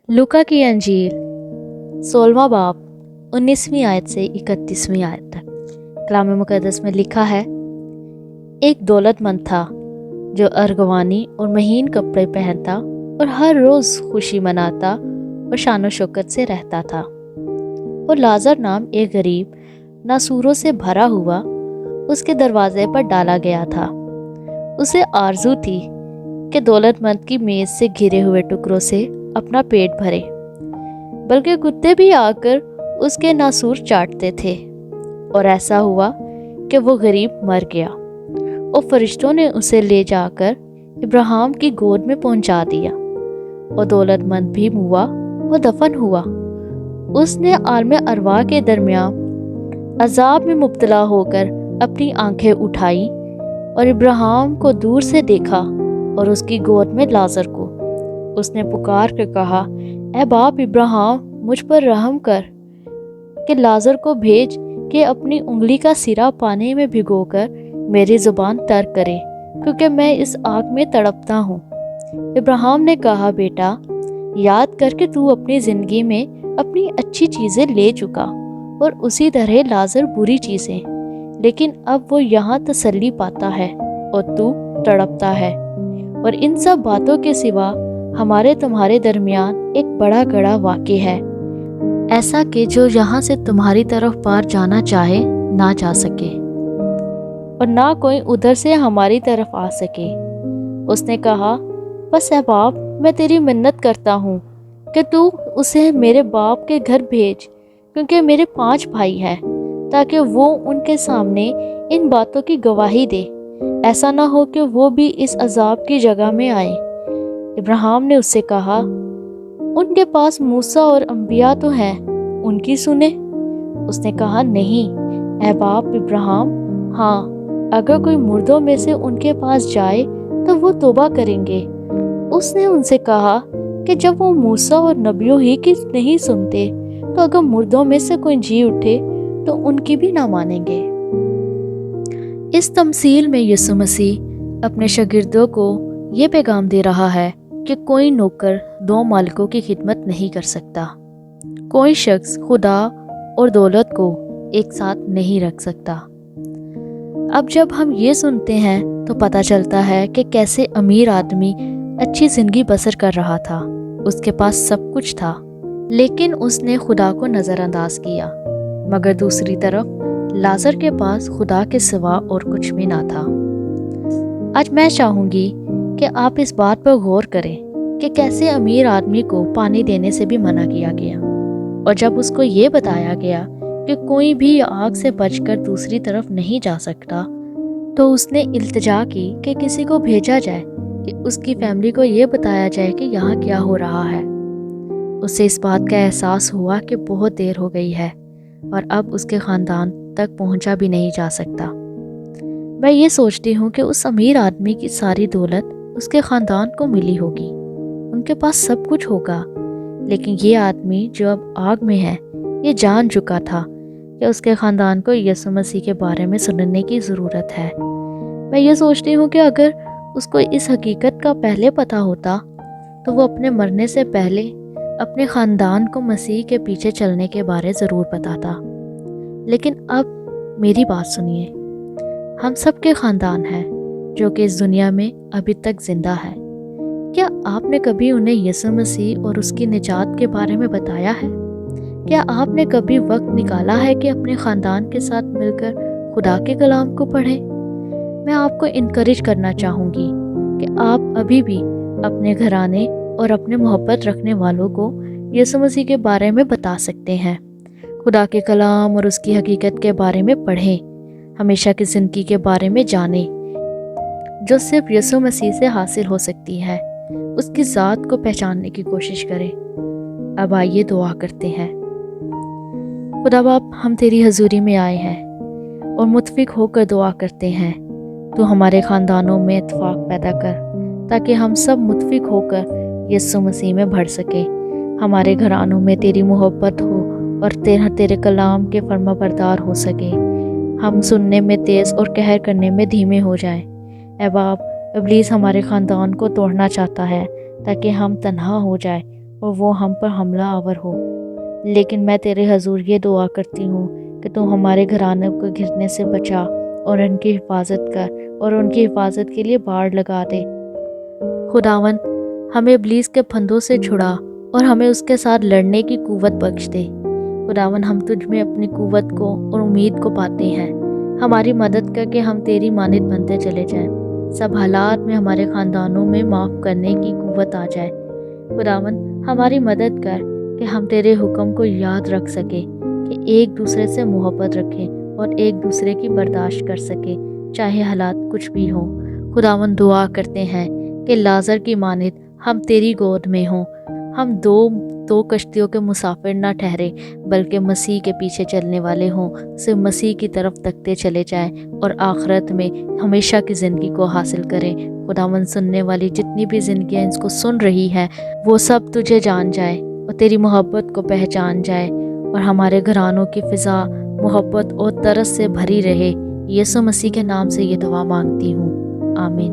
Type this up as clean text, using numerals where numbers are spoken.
लूका की अंजील 16वां बाब 19वीं आयत से 31वीं आयत तक कलाम मुक़द्दस में लिखा है। एक दौलतमंद था जो अर्गवानी और महीन कपड़े पहनता और हर रोज़ खुशी मनाता और शान शौकत से रहता था। और लाजर नाम एक गरीब नासूरों से भरा हुआ उसके दरवाजे पर डाला गया था। उसे आरजू थी कि दौलतमंद की मेज से घिरे हुए टुकड़ों से अपना पेट भरे, बल्कि कुत्ते भी आकर उसके नासूर चाटते थे। और ऐसा हुआ कि वो गरीब मर गया और फरिश्तों ने उसे ले जाकर इब्राहिम की गोद में पहुंचा दिया। और दौलतमंद भी हुआ और दफन हुआ। उसने आलम अरवा के दरमियान अजाब में मुब्तला होकर अपनी आंखें उठाई और इब्राहिम को दूर से देखा और उसकी गोद में लाजर को। उसने पुकार कर कहा, ए बाप इब्राहिम, मुझ पर रहम कर कि लाजर को भेज के अपनी उंगली का सिरा पानी में भिगोकर मेरी जुबान तर करे, क्योंकि मैं इस आग में तड़पता हूँ। इब्राहिम ने कहा, बेटा, याद करके तू अपनी जिंदगी में अपनी अच्छी चीजें ले चुका और उसी तरह लाजर बुरी चीजें, लेकिन अब वो यहाँ तसल्ली पाता है और तू तड़पता है। और इन सब बातों के सिवा हमारे तुम्हारे दरमियान एक बड़ा गड़ा वाक़ई है, ऐसा कि जो यहाँ से तुम्हारी तरफ पार जाना चाहे ना जा सके और ना कोई उधर से हमारी तरफ आ सके। उसने कहा, बस ए बाप, मैं तेरी मिन्नत करता हूँ कि तू उसे मेरे बाप के घर भेज, क्योंकि मेरे 5 भाई हैं, ताकि वो उनके सामने इन बातों की गवाही दे। ऐसा ना हो कि वो भी इस अजाब की जगह में आए। इब्राहिम ने उससे कहा, उनके पास मूसा और अंबिया तो हैं, उनकी सुने। उसने कहा, नहीं ऐ बाप इब्राहिम, हाँ, अगर कोई मुर्दों में से उनके पास जाए तो वो तौबा करेंगे। उसने उनसे कहा कि जब वो मूसा और नबियों ही की नहीं सुनते, तो अगर मुर्दों में से कोई जी उठे तो उनकी भी ना मानेंगे। इस तमसील में यीशु मसीह अपने शागिर्दों को ये पैगाम दे रहा है कि कोई नौकर 2 मालिकों की खिदमत नहीं कर सकता। कोई शख्स खुदा और दौलत को एक साथ नहीं रख सकता। अब जब हम ये सुनते हैं तो पता चलता है कि कैसे अमीर आदमी अच्छी जिंदगी बसर कर रहा था। उसके पास सब कुछ था, लेकिन उसने खुदा को नज़रअंदाज किया। मगर दूसरी तरफ लाजर के पास खुदा के सिवा और कुछ भी ना था। आज मैं चाहूँगी कि आप इस बात पर गौर करें कि कैसे अमीर आदमी को पानी देने से भी मना किया गया, और जब उसको ये बताया गया कि कोई भी आग से बचकर दूसरी तरफ नहीं जा सकता, तो उसने इल्तिजा की कि किसी को भेजा जाए कि उसकी फैमिली को ये बताया जाए कि यहाँ क्या हो रहा है। उसे इस बात का एहसास हुआ कि बहुत देर हो गई है और अब उसके ख़ानदान तक पहुँचा भी नहीं जा सकता। मैं ये सोचती हूँ कि उस अमीर आदमी की सारी दौलत उसके ख़ानदान को मिली होगी, उनके पास सब कुछ होगा, लेकिन ये आदमी जो अब आग में है, ये जान चुका था कि उसके ख़ानदान को यीशु मसीह के बारे में सुनने की ज़रूरत है। मैं ये सोचती हूँ कि अगर उसको इस हकीकत का पहले पता होता तो वो अपने मरने से पहले अपने ख़ानदान को मसीह के पीछे चलने के बारे ज़रूर बताता। लेकिन अब मेरी बात सुनिए, हम सब के ख़ानदान हैं जो कि इस दुनिया में अभी तक ज़िंदा है। क्या आपने कभी उन्हें यीशु मसीह और उसकी निजात के बारे में बताया है? क्या आपने कभी वक्त निकाला है कि अपने ख़ानदान के साथ मिलकर खुदा के कलाम को पढ़ें? मैं आपको इनकरेज करना चाहूँगी कि आप अभी भी अपने घराने और अपने मोहब्बत रखने वालों को यीशु मसीह के बारे में बता सकते हैं। खुदा के कलाम और उसकी हकीकत के बारे में पढ़ें, हमेशा की ज़िंदगी के बारे में जानें जो सिर्फ यीशु मसीह से हासिल हो सकती है। उसकी ज़ात को पहचानने की कोशिश करें। अब आइए दुआ करते हैं। खुदा बाप, हम तेरी हजूरी में आए हैं और मुतफिक होकर दुआ करते हैं, तो हमारे ख़ानदानों में इत्तेफाक पैदा कर, ताकि हम सब मुतफिक होकर यीशु मसीह में भर सकें। हमारे घरानों में तेरी मोहब्बत हो और तेरे कलाम के फर्माबरदार हो सके। हम सुनने में तेज़ और कहर करने में धीमे हो जाएं। ऐ बाप, इब्लीस हमारे ख़ानदान को तोड़ना चाहता है ताकि हम तन्हा हो जाए اور وہ ہم پر حملہ آور ہو، لیکن میں تیرے حضور یہ دعا کرتی ہوں کہ تو ہمارے گھرانے کو گرنے سے بچا اور ان کی حفاظت کر اور ان کی حفاظت کے لیے باڑ لگا دے۔ خداوند ہمیں ابلیس کے پھندوں سے چھڑا اور ہمیں اس کے ساتھ لڑنے کی قوت بخش دے۔ خداوند ہم تجھ میں اپنی قوت کو اور امید کو پاتے ہیں، ہماری مدد کر کے ہم تیری مانند بنتے چلے جائیں، سب حالات میں ہمارے خاندانوں میں معاف کرنے کی قوت آ جائے۔ خداوند ہماری مدد کر کہ ہم تیرے حکم کو یاد رکھ سکیں کہ ایک دوسرے سے محبت رکھیں اور ایک دوسرے کی برداشت کر سکیں چاہے حالات کچھ بھی ہوں۔ خداوند دعا کرتے ہیں کہ لازر کی مانند ہم تیری گود میں ہوں، ہم دو کشتیوں کے مسافر نہ ٹھہرے بلکہ مسیح کے پیچھے چلنے والے ہوں، صرف مسیح کی طرف تکتے چلے جائیں اور آخرت میں ہمیشہ کی زندگی کو حاصل کریں۔ خداوند سننے والی جتنی بھی زندگیاں اس کو سن رہی ہیں وہ سب تجھے جان جائے اور تیری محبت کو پہچان جائے، اور ہمارے گھرانوں کی فضا محبت اور ترس سے بھری رہے۔ یسوع مسیح کے نام سے یہ دعا مانگتی ہوں، آمین۔